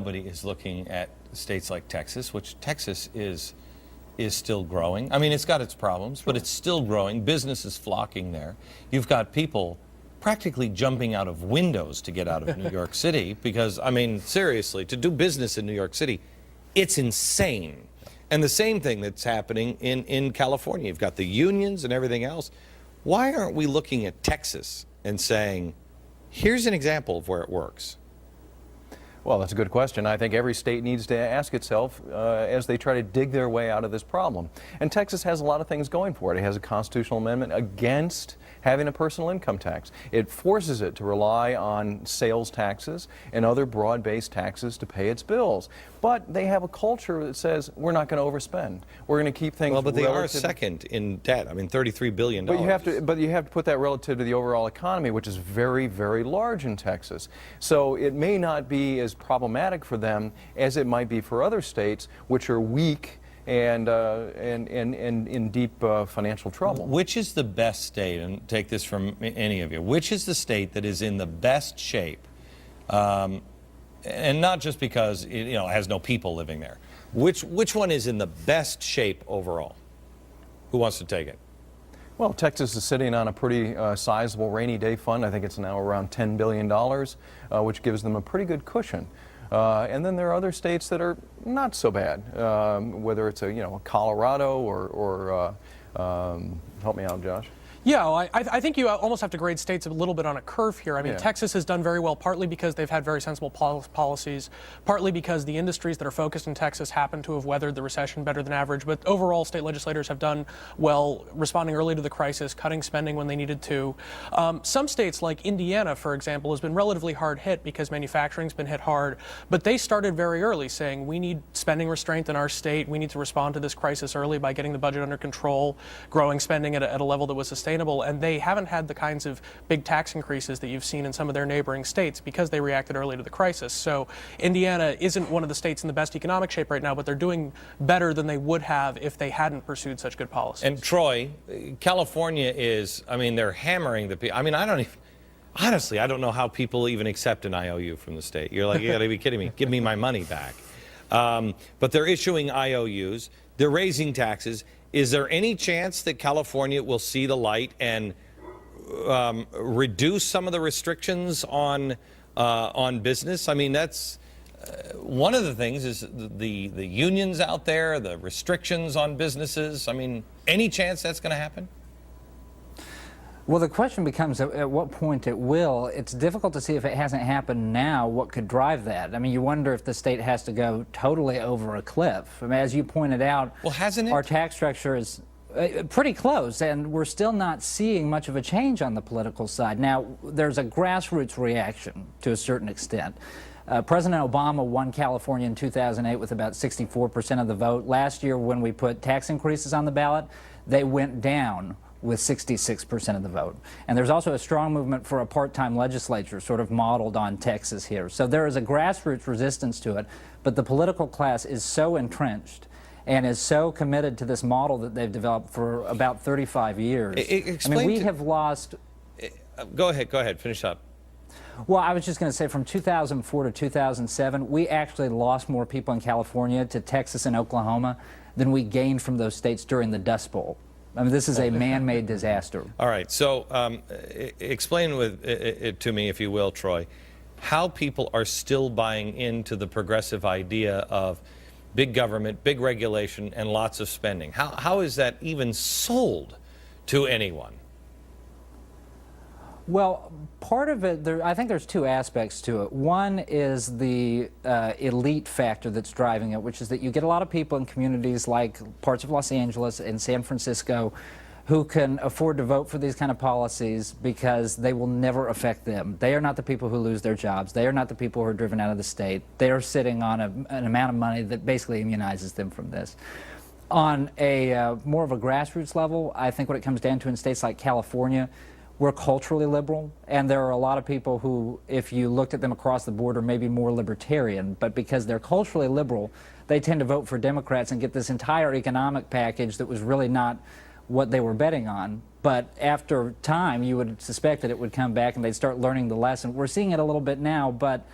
Nobody is looking at states like Texas, which Texas is still growing. I mean, it's got its problems, but it's still growing. Business is flocking there. You've got people practically jumping out of windows to get out of New York City because, I mean, seriously, to do business in New York City, it's insane. And the same thing that's happening in California. You've got the unions and everything else. Why aren't we looking at Texas and saying, here's an example of where it works? Well, that's a good question. I think every state needs to ask itself as they try to dig their way out of this problem. And Texas has a lot of things going for it. It has a constitutional amendment against having a personal income tax. It forces it to rely on sales taxes and other broad-based taxes to pay its bills. But they have a culture that says we're not going to overspend. We're going to keep things. Well, but they are second in debt. I mean, $33 billion. But you have to put that relative to the overall economy, which is very, very large in Texas. So it may not be as problematic for them as it might be for other states, which are weak and in deep financial trouble. Which is the best state, and take this from any of you, which is the state that is in the best shape, and not just because it has no people living there, which one is in the best shape overall? Who wants to take it? Well, Texas is sitting on a pretty sizable rainy day fund. I think it's now around $10 billion, which gives them a pretty good cushion. And then there are other states that are not so bad, whether it's a Colorado or help me out, Josh. Yeah, well, I think you almost have to grade states a little bit on a curve here. I mean, Yeah. Texas has done very well, partly because they've had very sensible policies, partly because the industries that are focused in Texas happen to have weathered the recession better than average. But overall, state legislators have done well, responding early to the crisis, cutting spending when they needed to. Some states, like Indiana, for example, has been relatively hard hit because manufacturing's been hit hard. But they started very early, saying we need spending restraint in our state. We need to respond to this crisis early by getting the budget under control, growing spending at a level that was sustainable. And they haven't had the kinds of big tax increases that you've seen in some of their neighboring states because they reacted early to the crisis. So Indiana isn't one of the states in the best economic shape right now, but they're doing better than they would have if they hadn't pursued such good policies. And Troy, California is, I mean, they're hammering the people. I mean, honestly, I don't know how people even accept an IOU from the state. You're like, you gotta be kidding me. Give me my money back. But they're issuing IOUs. They're raising taxes. Is there any chance that California will see the light and reduce some of the restrictions on business? I mean, that's one of the things is the unions out there, the restrictions on businesses. I mean, any chance that's going to happen? Well, the question becomes at what point it will. It's difficult to see if it hasn't happened now, what could drive that. I mean, you wonder if the state has to go totally over a cliff. I mean, as you pointed out, well, hasn't it? Our tax structure is pretty close, and we're still not seeing much of a change on the political side. Now, there's a grassroots reaction to a certain extent. President Obama won California in 2008 with about 64% of the vote. Last year, when we put tax increases on the ballot, they went down with 66% of the vote. And there's also a strong movement for a part-time legislature, sort of modeled on Texas here. So there is a grassroots resistance to it, but the political class is so entrenched and is so committed to this model that they've developed for about 35 years. I mean, we have lost... Go ahead, finish up. Well, I was just going to say from 2004 to 2007, we actually lost more people in California to Texas and Oklahoma than we gained from those states during the Dust Bowl. I mean, this is a man-made disaster. All right, so explain it to me, if you will, Troy, how people are still buying into the progressive idea of big government, big regulation, and lots of spending. How is that even sold to anyone? Well, part of it, I think there's two aspects to it. One is the elite factor that's driving it, which is that you get a lot of people in communities like parts of Los Angeles and San Francisco who can afford to vote for these kind of policies because they will never affect them. They are not the people who lose their jobs. They are not the people who are driven out of the state. They are sitting on an amount of money that basically immunizes them from this. On a more of a grassroots level, I think what it comes down to in states like California, we're culturally liberal, and there are a lot of people who, if you looked at them across the board, are maybe more libertarian, but because they're culturally liberal, they tend to vote for Democrats and get this entire economic package that was really not what they were betting on. But after time, you would suspect that it would come back and they'd start learning the lesson. We're seeing it a little bit now, but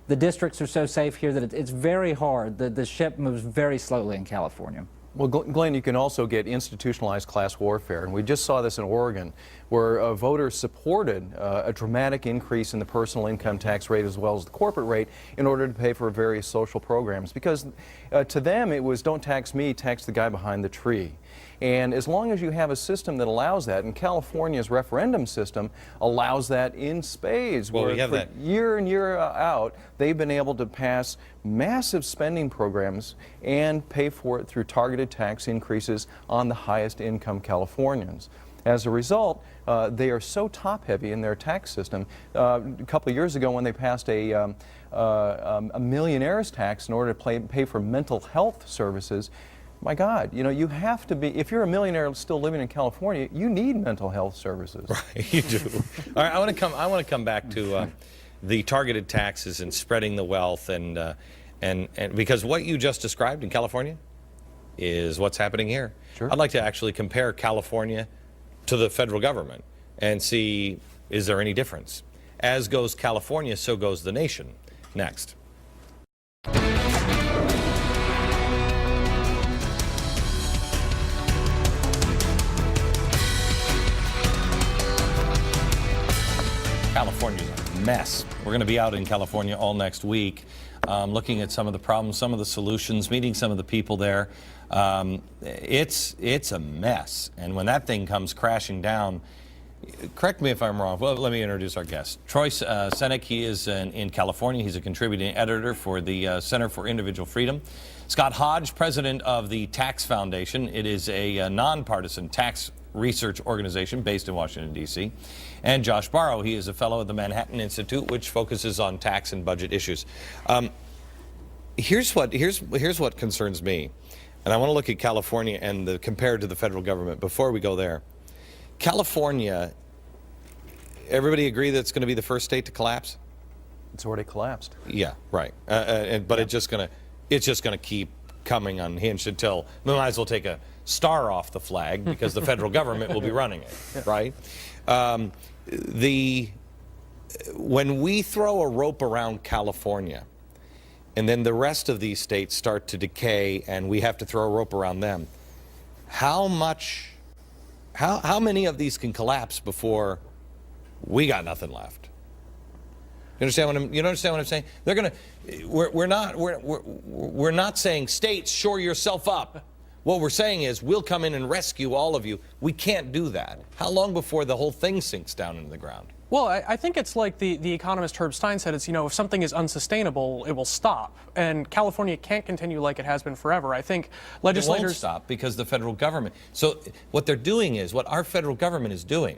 the districts are so safe here that it's very hard. The ship moves very slowly in California. Well, Glenn, you can also get institutionalized class warfare, and we just saw this in Oregon, where voters supported a dramatic increase in the personal income tax rate as well as the corporate rate in order to pay for various social programs, because to them it was don't tax me, tax the guy behind the tree. And as long as you have a system that allows that, and California's referendum system allows that in spades, Well, where we have for that. year in, year out, they've been able to pass massive spending programs and pay for it through targeted tax increases on the highest income Californians. As a result, they are so top-heavy in their tax system. A couple of years ago, when they passed a millionaire's tax in order to pay for mental health services, my God, you know, you have to be, if you're a millionaire still living in California, you need mental health services. Right, you do. All right, I want to come back to the targeted taxes and spreading the wealth, and because what you just described in California is what's happening here. Sure. I'd like to actually compare California to the federal government and see, is there any difference? As goes California, so goes the nation. Next. California's a mess. We're going to be out in California all next week, looking at some of the problems, some of the solutions, meeting some of the people there. It's a mess. And when that thing comes crashing down, correct me if I'm wrong. Well, let me introduce our guest. Troy Senik, he is in California. He's a contributing editor for the Center for Individual Freedom. Scott Hodge, president of the Tax Foundation. It is a nonpartisan tax research organization based in Washington, D.C. And Josh Barro, he is a fellow at the Manhattan Institute, which focuses on tax and budget issues. Here's what concerns me, and I want to look at California and compared to the federal government. Before we go there, California, everybody agree that it's going to be the first state to collapse? It's already collapsed. Yeah, right. But it's just going to keep coming unhinged until we might as well take a star off the flag because the federal government will be running it, right? When we throw a rope around California and then the rest of these states start to decay and we have to throw a rope around them, how many of these can collapse before we got nothing left? You understand what I'm saying? They're gonna. We're not saying states shore yourself up. What we're saying is we'll come in and rescue all of you. We can't do that. How long before the whole thing sinks down into the ground? Well, I think it's like the economist Herb Stein said, it's, you know, if something is unsustainable, it will stop. And California can't continue like it has been forever. I think legislators... It won't stop because the federal government... So what they're doing is, what our federal government is doing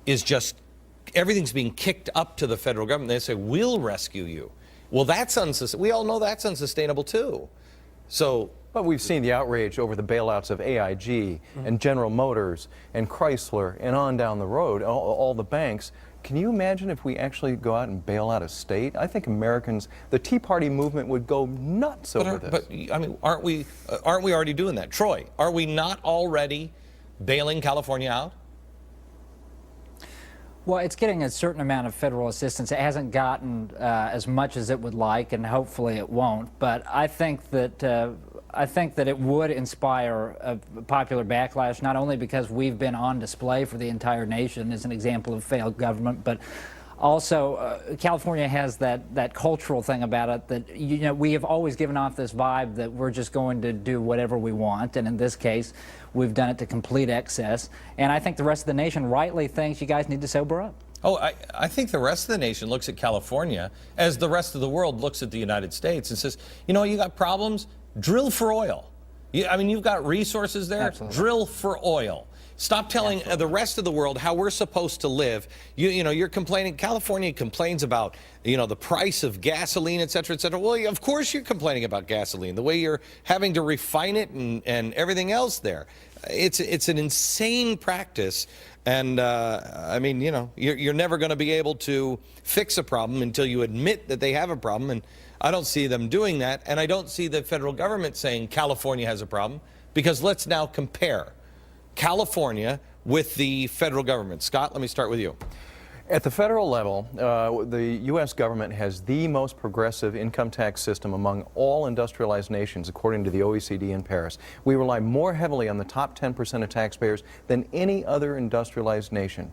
is just, everything's being kicked up to the federal government. They say, we'll rescue you. Well, that's unsustainable. We all know that's unsustainable too. So... But we've seen the outrage over the bailouts of AIG and General Motors and Chrysler and on down the road, all the banks. Can you imagine if we actually go out and bail out a state? I think Americans, the Tea Party movement would go nuts over this. But I mean, aren't we already doing that? Troy, are we not already bailing California out? Well, it's getting a certain amount of federal assistance. It hasn't gotten as much as it would like, and hopefully it won't. But I think that it would inspire a popular backlash, not only because we've been on display for the entire nation as an example of failed government, but also California has that cultural thing about it that, you know, we have always given off this vibe that we're just going to do whatever we want, and in this case we've done it to complete excess. And I think the rest of the nation rightly thinks you guys need to sober up. Oh, I think the rest of the nation looks at California as the rest of the world looks at the United States and says, you know, you got problems, drill for oil. I mean, you've got resources there, Absolutely. Drill for oil. Stop telling the rest of the world how we're supposed to live. You know, you're complaining, California complains about, you know, the price of gasoline, et cetera, et cetera. Well, of course you're complaining about gasoline, the way you're having to refine it and everything else there. It's an insane practice. And I mean, you know, you're never going to be able to fix a problem until you admit that they have a problem. And I don't see them doing that. And I don't see the federal government saying California has a problem, because let's now compare California with the federal government. Scott, let me start with you. At the federal level, the U.S. government has the most progressive income tax system among all industrialized nations, according to the OECD in Paris. We rely more heavily on the top 10% of taxpayers than any other industrialized nation.